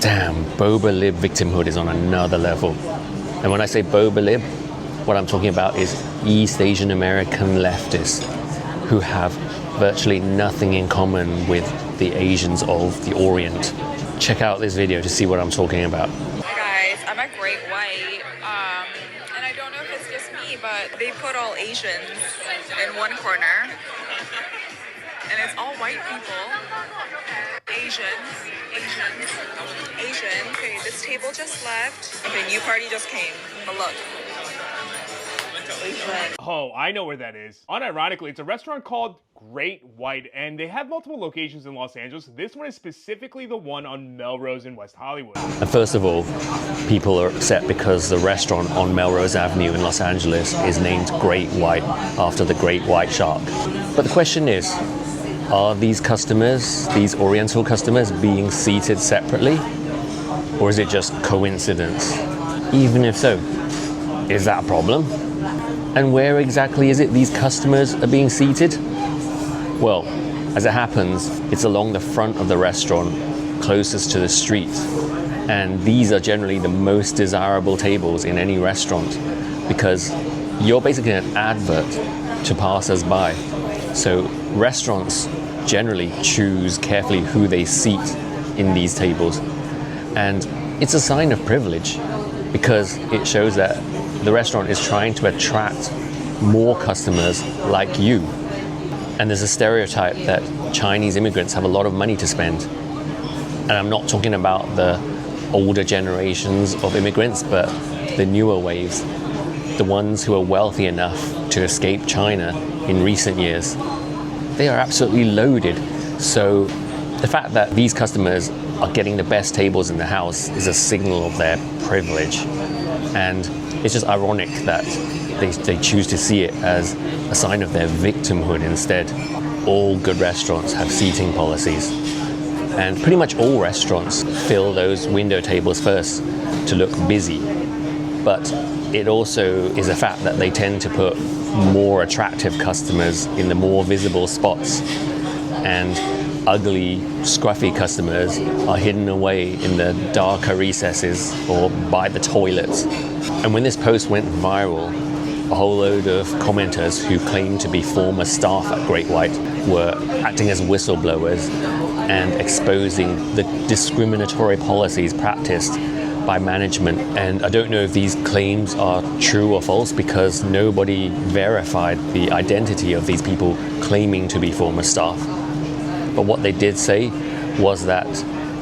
Damn, Boba Lib victimhood is on another level. And when I say Boba Lib, what I'm talking about is East Asian American leftists who have virtually nothing in common with the Asians of the Orient. Check out this video to see what I'm talking about. Hey guys, I'm a great white, and I don't know if it's just me, but they put all Asians in one corner, and it's all white people. Asian. Okay, this table just left. Okay, new party just came. But look. Asian. Oh, I know where that is. Unironically, it's a restaurant called Great White, and they have multiple locations in Los Angeles. This one is specifically the one on Melrose in West Hollywood. And first of all, people are upset because the restaurant on Melrose Avenue in Los Angeles is named Great White after the great white shark. But the question is, are these customers, these Oriental customers, being seated separately? Or is it just coincidence? Even if so, is that a problem? And where exactly is it these customers are being seated? Well, as it happens, it's along the front of the restaurant, closest to the street. And these are generally the most desirable tables in any restaurant because you're basically an advert to passers-by. So restaurants generally choose carefully who they seat in these tables. And it's a sign of privilege because it shows that the restaurant is trying to attract more customers like you. And there's a stereotype that Chinese immigrants have a lot of money to spend. And I'm not talking about the older generations of immigrants, but the newer waves, the ones who are wealthy enough to escape China in recent years. They are absolutely loaded. So the fact that these customers are getting the best tables in the house is a signal of their privilege. And it's just ironic that they choose to see it as a sign of their victimhood instead. All good restaurants have seating policies. And pretty much all restaurants fill those window tables first to look busy. But it also is a fact that they tend to put more attractive customers in the more visible spots, and ugly, scruffy customers are hidden away in the darker recesses or by the toilets. And when this post went viral, a whole load of commenters who claimed to be former staff at Great White were acting as whistleblowers and exposing the discriminatory policies practiced by management. And I don't know if these claims are true or false because nobody verified the identity of these people claiming to be former staff. But what they did say was that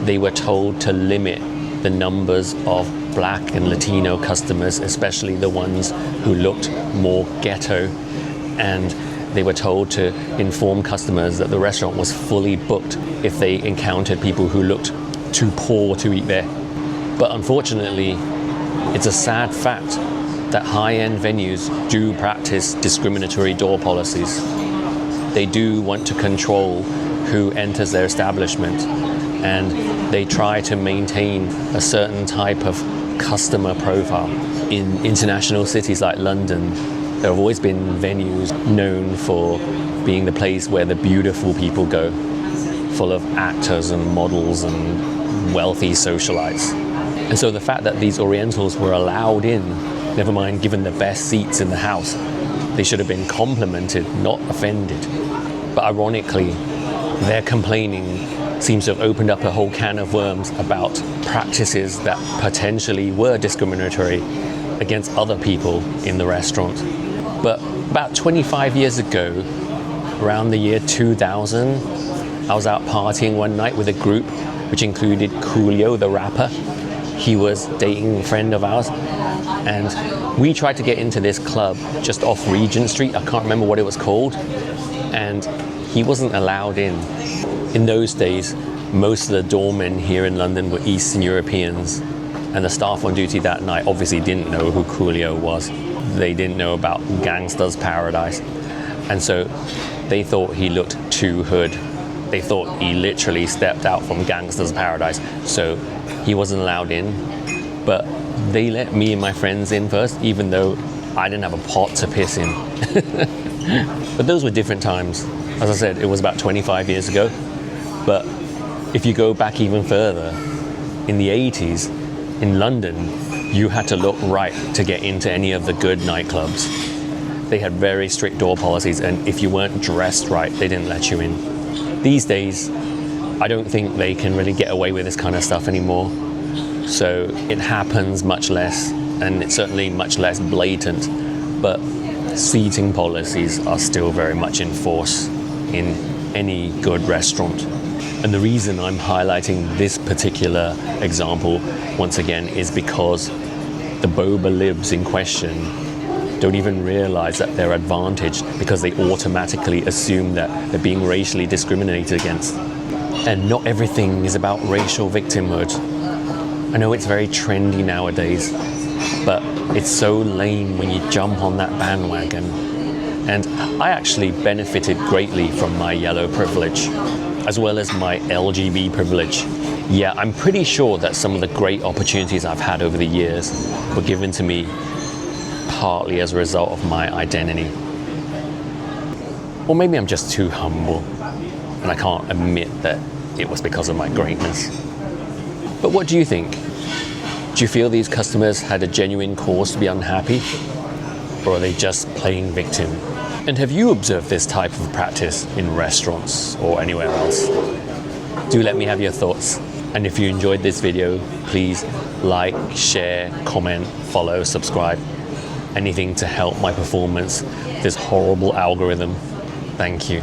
they were told to limit the numbers of Black and Latino customers, especially the ones who looked more ghetto, and they were told to inform customers that the restaurant was fully booked if they encountered people who looked too poor to eat there. But unfortunately, it's a sad fact that high-end venues do practice discriminatory door policies. They do want to control who enters their establishment, and they try to maintain a certain type of customer profile. In international cities like London, there have always been venues known for being the place where the beautiful people go, full of actors and models and wealthy socialites. And so the fact that these Orientals were allowed in, never mind given the best seats in the house, they should have been complimented, not offended. But ironically, their complaining seems to have opened up a whole can of worms about practices that potentially were discriminatory against other people in the restaurant. But about 25 years ago, around the year 2000, I was out partying one night with a group which included Coolio, the rapper. He was dating a friend of ours, and we tried to get into this club just off Regent Street. I can't remember what it was called, and he wasn't allowed in. In those days, most of the doormen here in London were Eastern Europeans, and the staff on duty that night obviously didn't know who Coolio was. They didn't know about Gangsta's Paradise, and so they thought he looked too hood. They thought he literally stepped out from Gangsta's Paradise, so he wasn't allowed in. But they let me and my friends in first, even though I didn't have a pot to piss in. But those were different times. As I said, it was about 25 years ago. But if you go back even further, in the 80s, in London, you had to look right to get into any of the good nightclubs. They had very strict door policies, and if you weren't dressed right, they didn't let you in. These days, I don't think they can really get away with this kind of stuff anymore. So it happens much less, and it's certainly much less blatant, but seating policies are still very much in force in any good restaurant. And the reason I'm highlighting this particular example once again is because the boba libs in question don't even realize that they're advantaged because they automatically assume that they're being racially discriminated against. And not everything is about racial victimhood. I know it's very trendy nowadays, but it's so lame when you jump on that bandwagon. And I actually benefited greatly from my yellow privilege, as well as my LGB privilege. Yeah, I'm pretty sure that some of the great opportunities I've had over the years were given to me partly as a result of my identity. Or maybe I'm just too humble, and I can't admit that it was because of my greatness. But what do you think? Do you feel these customers had a genuine cause to be unhappy? Or are they just playing victim? And have you observed this type of practice in restaurants or anywhere else? Do let me have your thoughts. And if you enjoyed this video, please like, share, comment, follow, subscribe. Anything to help my performance, this horrible algorithm. Thank you.